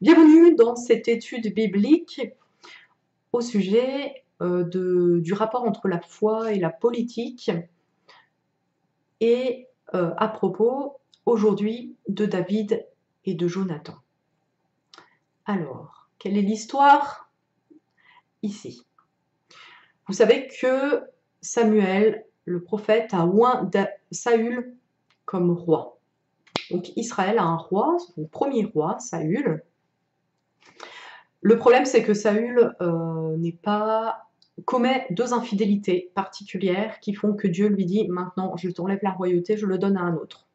Bienvenue dans cette étude biblique au sujet du rapport entre la foi et la politique et à propos aujourd'hui de David et de Jonathan. Alors, quelle est l'histoire ici? Vous savez que Samuel, le prophète, a oint Saül comme roi. Donc Israël a un roi, son premier roi, Saül. Le problème, c'est que Saül commet deux infidélités particulières qui font que Dieu lui dit « Maintenant, je t'enlève la royauté, je le donne à un autre ».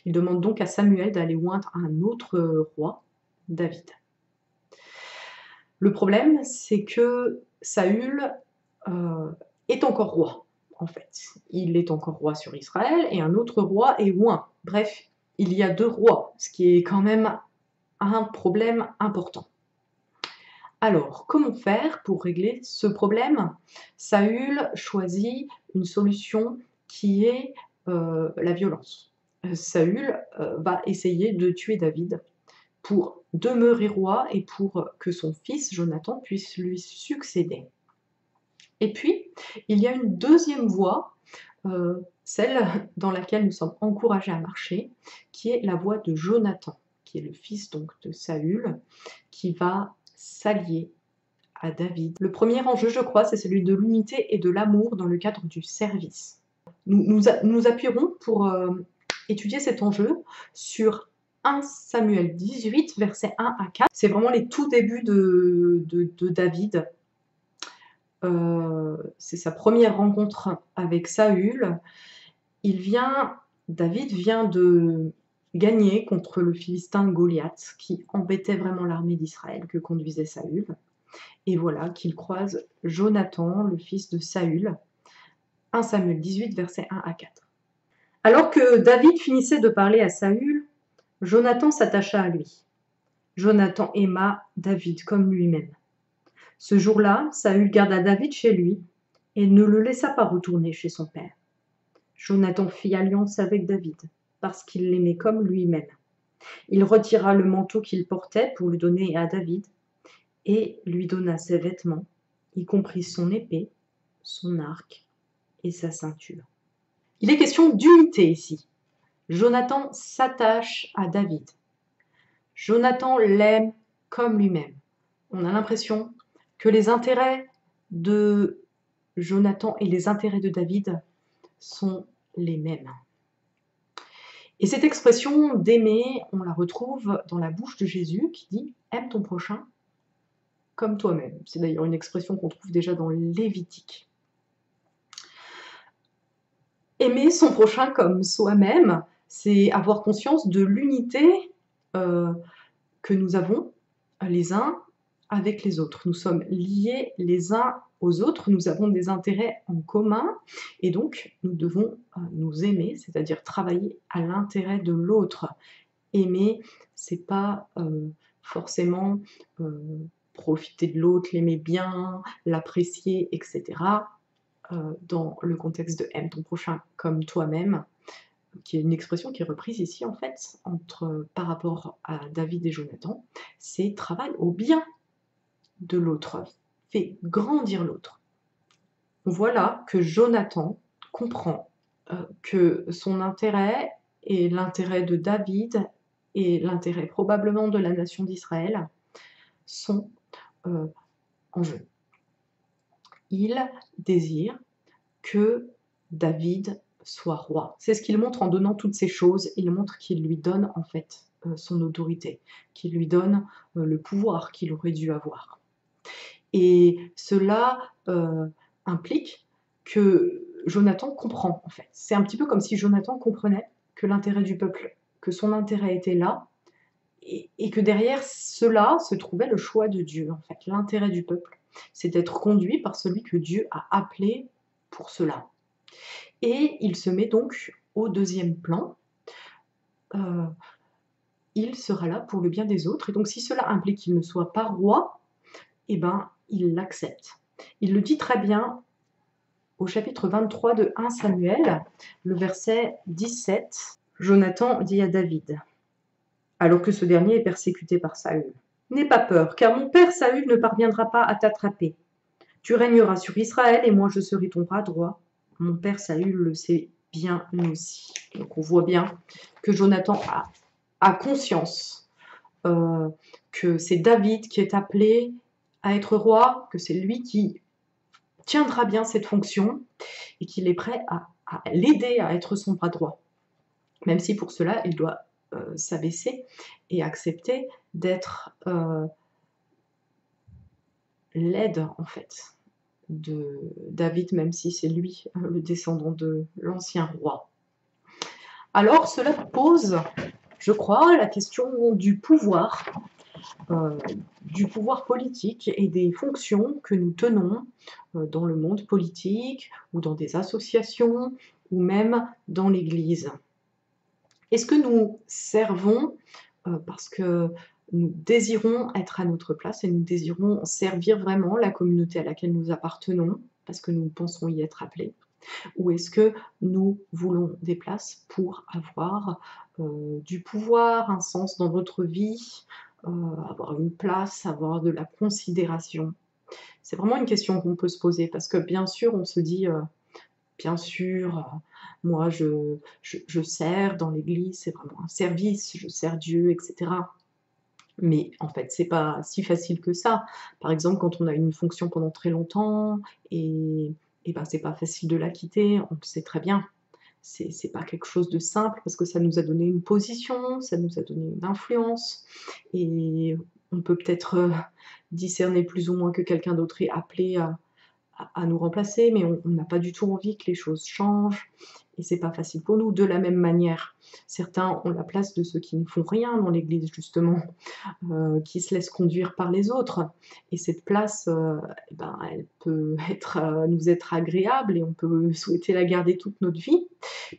Il demande donc à Samuel d'aller oindre un autre roi, David. Le problème, c'est que Saül est encore roi, en fait. Il est encore roi sur Israël et un autre roi est oint. Bref, il y a deux rois, ce qui est quand même un problème important. Alors, comment faire pour régler ce problème? Saül choisit une solution qui est la violence. Saül va essayer de tuer David pour demeurer roi et pour que son fils Jonathan puisse lui succéder. Et puis, il y a une deuxième voie, celle dans laquelle nous sommes encouragés à marcher, qui est la voie de Jonathan, qui est le fils donc de Saül, qui va s'allier à David. Le premier enjeu, je crois, c'est celui de l'unité et de l'amour dans le cadre du service. Nous appuierons pour étudier cet enjeu sur 1 Samuel 18, versets 1 à 4. C'est vraiment les tout débuts de David. C'est sa première rencontre avec Saül. David vient de gagner contre le Philistin Goliath, qui embêtait vraiment l'armée d'Israël que conduisait Saül. Et voilà qu'il croise Jonathan, le fils de Saül. 1 Samuel 18, versets 1 à 4. Alors que David finissait de parler à Saül, Jonathan s'attacha à lui. Jonathan aima David comme lui-même. Ce jour-là, Saül garda David chez lui et ne le laissa pas retourner chez son père. Jonathan fit alliance avec David parce qu'il l'aimait comme lui-même. Il retira le manteau qu'il portait pour le donner à David et lui donna ses vêtements, y compris son épée, son arc et sa ceinture. Il est question d'unité ici. Jonathan s'attache à David. Jonathan l'aime comme lui-même. On a l'impression que les intérêts de Jonathan et les intérêts de David sont les mêmes. Et cette expression d'aimer, on la retrouve dans la bouche de Jésus qui dit « Aime ton prochain comme toi-même ». C'est d'ailleurs une expression qu'on trouve déjà dans Lévitique. Aimer son prochain comme soi-même, c'est avoir conscience de l'unité que nous avons les uns avec les autres. Nous sommes liés les uns aux autres, nous avons des intérêts en commun et donc nous devons nous aimer, c'est-à-dire travailler à l'intérêt de l'autre. Aimer, c'est pas forcément profiter de l'autre, l'aimer bien, l'apprécier, etc. Dans le contexte de « aime ton prochain comme toi-même », qui est une expression qui est reprise ici en fait par rapport à David et Jonathan, c'est travail au bien de l'autre, fait grandir l'autre. Voilà que Jonathan comprend que son intérêt et l'intérêt de David et l'intérêt probablement de la nation d'Israël sont en jeu. Il désire que David soit roi. C'est ce qu'il montre en donnant toutes ces choses. Il montre qu'il lui donne en fait son autorité, qu'il lui donne le pouvoir qu'il aurait dû avoir. Et cela implique que Jonathan comprend en fait. C'est un petit peu comme si Jonathan comprenait que l'intérêt du peuple, que son intérêt était là, et que derrière cela se trouvait le choix de Dieu en fait. L'intérêt du peuple, c'est d'être conduit par celui que Dieu a appelé pour cela. Et il se met donc au deuxième plan. Il sera là pour le bien des autres. Et donc si cela implique qu'il ne soit pas roi, eh ben, il l'accepte. Il le dit très bien au chapitre 23 de 1 Samuel, le verset 17. Jonathan dit à David, alors que ce dernier est persécuté par Saül. N'aie pas peur, car mon père Saül ne parviendra pas à t'attraper. Tu régneras sur Israël et moi je serai ton bras droit. Mon père Saül le sait bien aussi. Donc on voit bien que Jonathan a conscience que c'est David qui est appelé à être roi, que c'est lui qui tiendra bien cette fonction et qu'il est prêt à l'aider à être son bras droit. Même si pour cela, il doit s'abaisser et accepter d'être l'aide, en fait, de David, même si c'est lui le descendant de l'ancien roi. Alors, cela pose, je crois, la question du pouvoir politique et des fonctions que nous tenons dans le monde politique ou dans des associations ou même dans l'Église. Est-ce que nous servons parce que nous désirons être à notre place et nous désirons servir vraiment la communauté à laquelle nous appartenons parce que nous pensons y être appelés? Ou est-ce que nous voulons des places pour avoir du pouvoir, un sens dans notre vie, avoir une place, avoir de la considération? C'est vraiment une question qu'on peut se poser parce que bien sûr, on se dit bien sûr, moi je sers dans l'église, c'est vraiment un service, je sers Dieu, etc. Mais en fait, c'est pas si facile que ça. Par exemple, quand on a une fonction pendant très longtemps et ben, c'est pas facile de la quitter, on le sait très bien. C'est pas quelque chose de simple parce que ça nous a donné une position, ça nous a donné une influence et on peut peut-être, discerner plus ou moins que quelqu'un d'autre est appelé à nous remplacer, mais on n'a pas du tout envie que les choses changent et c'est pas facile pour nous. De la même manière, certains ont la place de ceux qui ne font rien dans l'église justement, qui se laissent conduire par les autres et cette place, eh ben, elle peut être, nous être agréable et on peut souhaiter la garder toute notre vie.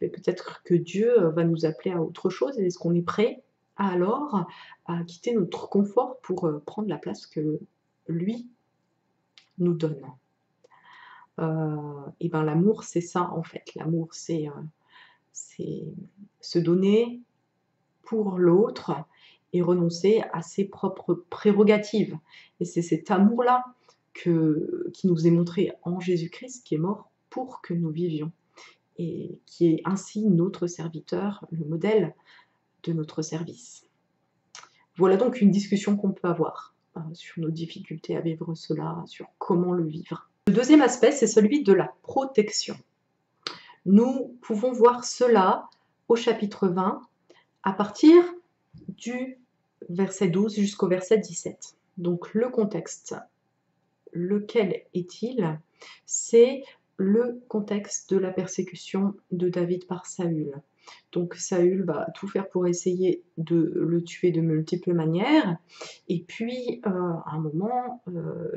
Mais peut-être que Dieu, va nous appeler à autre chose et est-ce qu'on est prêt alors à quitter notre confort pour, prendre la place que lui nous donne? Et ben, l'amour, c'est ça, en fait. L'amour, c'est se donner pour l'autre et renoncer à ses propres prérogatives. Et c'est cet amour-là qui nous est montré en Jésus-Christ, qui est mort pour que nous vivions et qui est ainsi notre serviteur, le modèle de notre service. Voilà donc une discussion qu'on peut avoir sur nos difficultés à vivre cela, sur comment le vivre. Le deuxième aspect, c'est celui de la protection. Nous pouvons voir cela au chapitre 20, à partir du verset 12 jusqu'au verset 17. Donc le contexte, lequel est-il? C'est le contexte de la persécution de David par Saül. Donc Saül va tout faire pour essayer de le tuer de multiples manières. Et puis, à un moment,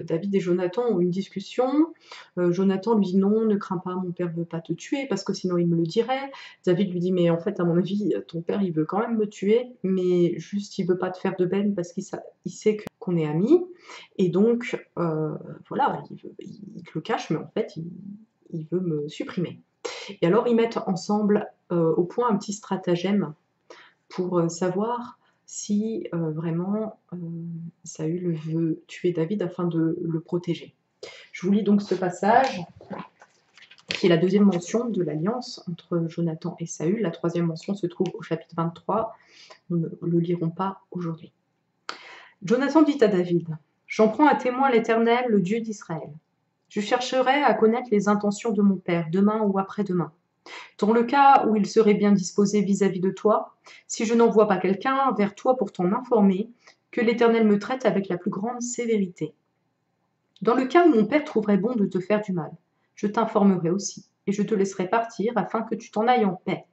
David et Jonathan ont une discussion. Jonathan lui dit: «Non, ne crains pas, mon père ne veut pas te tuer parce que sinon il me le dirait». David lui dit: «Mais en fait, à mon avis, ton père, il veut quand même me tuer, mais juste il veut pas te faire de peine parce qu'il sait qu'on est amis. Et donc, voilà, il te le cache, mais en fait, il veut me supprimer». Et alors ils mettent ensemble au point un petit stratagème pour savoir si vraiment Saül veut tuer David afin de le protéger. Je vous lis donc ce passage qui est la deuxième mention de l'alliance entre Jonathan et Saül. La troisième mention se trouve au chapitre 23. Nous ne le lirons pas aujourd'hui. Jonathan dit à David: «J'en prends à témoin l'Éternel, le Dieu d'Israël. Je chercherai à connaître les intentions de mon père, demain ou après-demain. Dans le cas où il serait bien disposé vis-à-vis de toi, si je n'envoie pas quelqu'un vers toi pour t'en informer, que l'Éternel me traite avec la plus grande sévérité. Dans le cas où mon père trouverait bon de te faire du mal, je t'informerai aussi, et je te laisserai partir afin que tu t'en ailles en paix.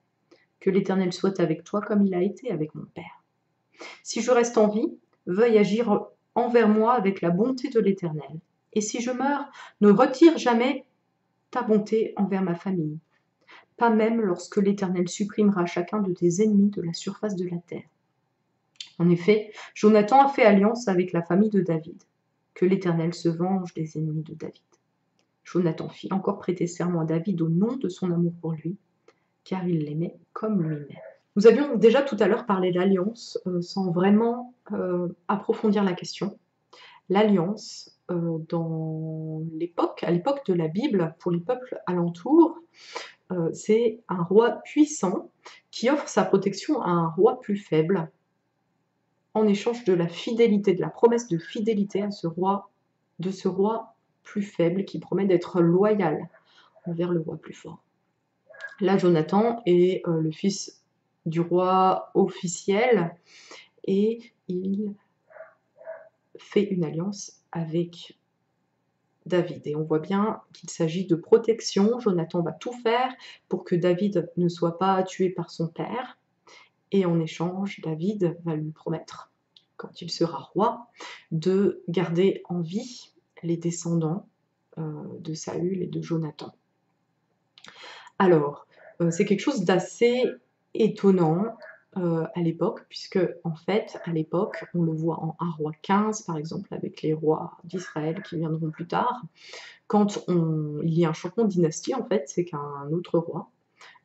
Que l'Éternel soit avec toi comme il a été avec mon père. Si je reste en vie, veuille agir envers moi avec la bonté de l'Éternel. Et si je meurs, ne retire jamais ta bonté envers ma famille, pas même lorsque l'Éternel supprimera chacun de tes ennemis de la surface de la terre. En effet, Jonathan a fait alliance avec la famille de David. Que l'Éternel se venge des ennemis de David. Jonathan fit encore prêter serment à David au nom de son amour pour lui, car il l'aimait comme lui-même. Nous avions déjà tout à l'heure parlé d'alliance, sans vraiment, approfondir la question. L'alliance, à l'époque de la Bible, pour les peuples alentours, c'est un roi puissant qui offre sa protection à un roi plus faible, en échange de la fidélité, de la promesse de fidélité à ce roi plus faible qui promet d'être loyal envers le roi plus fort. Là, Jonathan est le fils du roi officiel et il fait une alliance avec David. Et on voit bien qu'il s'agit de protection. Jonathan va tout faire pour que David ne soit pas tué par son père. Et en échange, David va lui promettre, quand il sera roi, de garder en vie les descendants de Saül et de Jonathan. Alors, c'est quelque chose d'assez étonnant à l'époque, puisque en fait, à l'époque, on le voit en 1 roi 15, par exemple, avec les rois d'Israël qui viendront plus tard. Quand il y a un changement de dynastie, en fait, c'est qu'un autre roi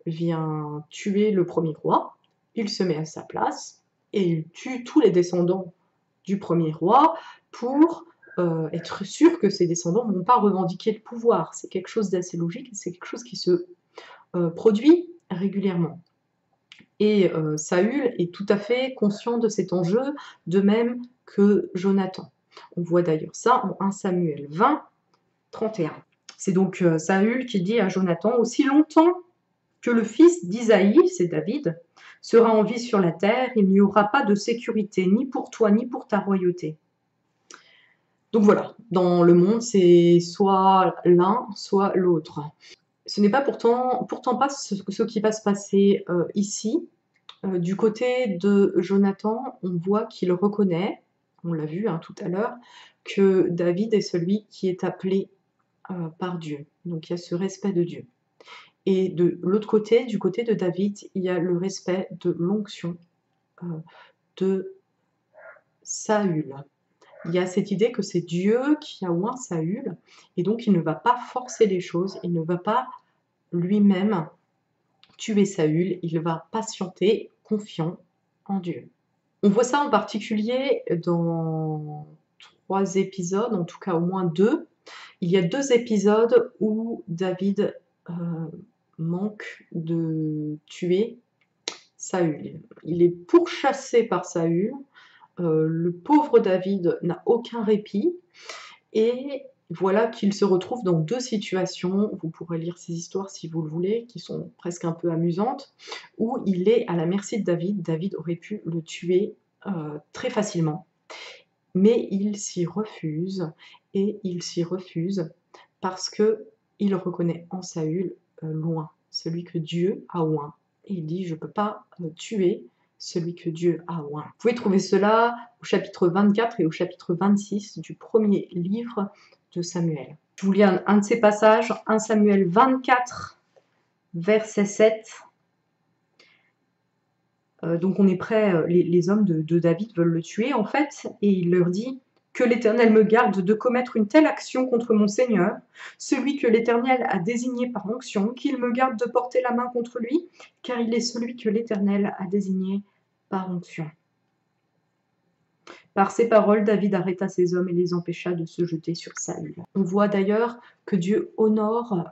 vient tuer le premier roi, il se met à sa place, et il tue tous les descendants du premier roi pour être sûr que ses descendants ne vont pas revendiquer le pouvoir. C'est quelque chose d'assez logique, c'est quelque chose qui se produit régulièrement. Et Saül est tout à fait conscient de cet enjeu, de même que Jonathan. On voit d'ailleurs ça en 1 Samuel 20, 31. C'est donc Saül qui dit à Jonathan « Aussi longtemps que le fils d'Isaïe, c'est David, sera en vie sur la terre, il n'y aura pas de sécurité ni pour toi ni pour ta royauté. » Donc voilà, dans le monde, c'est soit l'un, soit l'autre. Ce n'est pas pourtant pas ce qui va se passer ici. Du côté de Jonathan, on voit qu'il reconnaît, on l'a vu tout à l'heure, que David est celui qui est appelé par Dieu. Donc il y a ce respect de Dieu. Et de l'autre côté, du côté de David, il y a le respect de l'onction de Saül. Il y a cette idée que c'est Dieu qui a oint Saül, et donc il ne va pas forcer les choses, il ne va pas lui-même tuer Saül, il va patienter, confiant en Dieu. On voit ça en particulier dans 3 épisodes, en tout cas au moins 2. Il y a 2 épisodes où David manque de tuer Saül. Il est pourchassé par Saül, le pauvre David n'a aucun répit, et voilà qu'il se retrouve dans 2 situations, vous pourrez lire ces histoires si vous le voulez, qui sont presque un peu amusantes, où il est à la merci de David. David aurait pu le tuer très facilement, mais il s'y refuse, et il s'y refuse parce qu'il reconnaît en Saül loin, celui que Dieu a oint. Et il dit « Je ne peux pas tuer celui que Dieu a oint ». Vous pouvez trouver cela au chapitre 24 et au chapitre 26 du premier livre de Samuel. Je vous lis un de ces passages, 1 Samuel 24, verset 7. Donc on est prêt, les hommes de David veulent le tuer en fait, et il leur dit « Que l'Éternel me garde de commettre une telle action contre mon Seigneur, celui que l'Éternel a désigné par onction, qu'il me garde de porter la main contre lui, car il est celui que l'Éternel a désigné par onction. » Par ces paroles, David arrêta ses hommes et les empêcha de se jeter sur Saül. On voit d'ailleurs que Dieu honore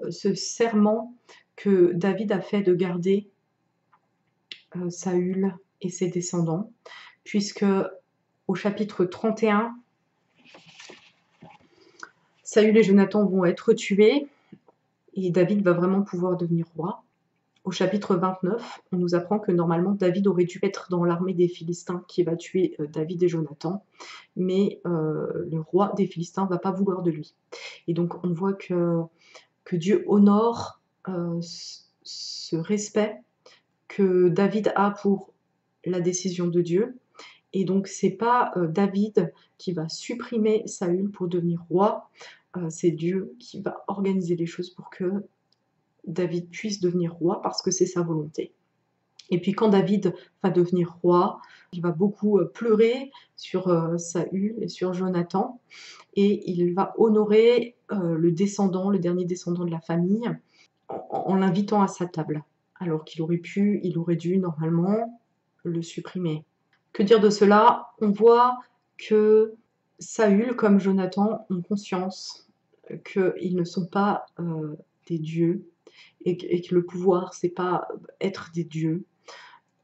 ce serment que David a fait de garder Saül et ses descendants, puisque au chapitre 31, Saül et Jonathan vont être tués et David va vraiment pouvoir devenir roi. Au chapitre 29, on nous apprend que normalement David aurait dû être dans l'armée des Philistins qui va tuer David et Jonathan, mais le roi des Philistins ne va pas vouloir de lui. Et donc on voit que Dieu honore ce respect que David a pour la décision de Dieu. Et donc c'est pas David qui va supprimer Saül pour devenir roi, c'est Dieu qui va organiser les choses pour que David puisse devenir roi parce que c'est sa volonté. Et puis quand David va devenir roi, il va beaucoup pleurer sur Saül et sur Jonathan, et il va honorer le dernier descendant de la famille, en l'invitant à sa table. alors qu'il aurait dû normalement le supprimer. Que dire de cela? On voit que Saül, comme Jonathan, ont conscience qu'ils ne sont pas des dieux et que le pouvoir, c'est pas être des dieux.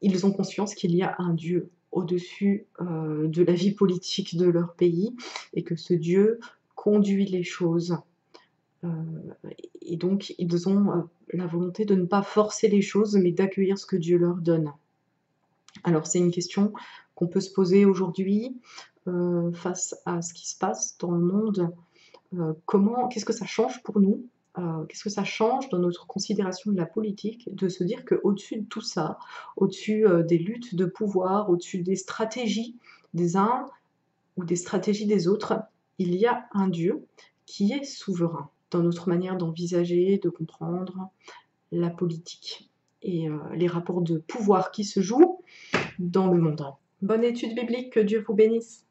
Ils ont conscience qu'il y a un Dieu au-dessus de la vie politique de leur pays et que ce Dieu conduit les choses. Et donc, ils ont la volonté de ne pas forcer les choses, mais d'accueillir ce que Dieu leur donne. Alors, c'est une question qu'on peut se poser aujourd'hui face à ce qui se passe dans le monde. Qu'est-ce que ça change pour nous? Qu'est-ce que ça change dans notre considération de la politique, de se dire qu'au-dessus de tout ça, au-dessus des luttes de pouvoir, au-dessus des stratégies des uns ou des stratégies des autres, il y a un Dieu qui est souverain dans notre manière d'envisager, de comprendre la politique et les rapports de pouvoir qui se jouent dans le monde. Bonne étude biblique, que Dieu vous bénisse.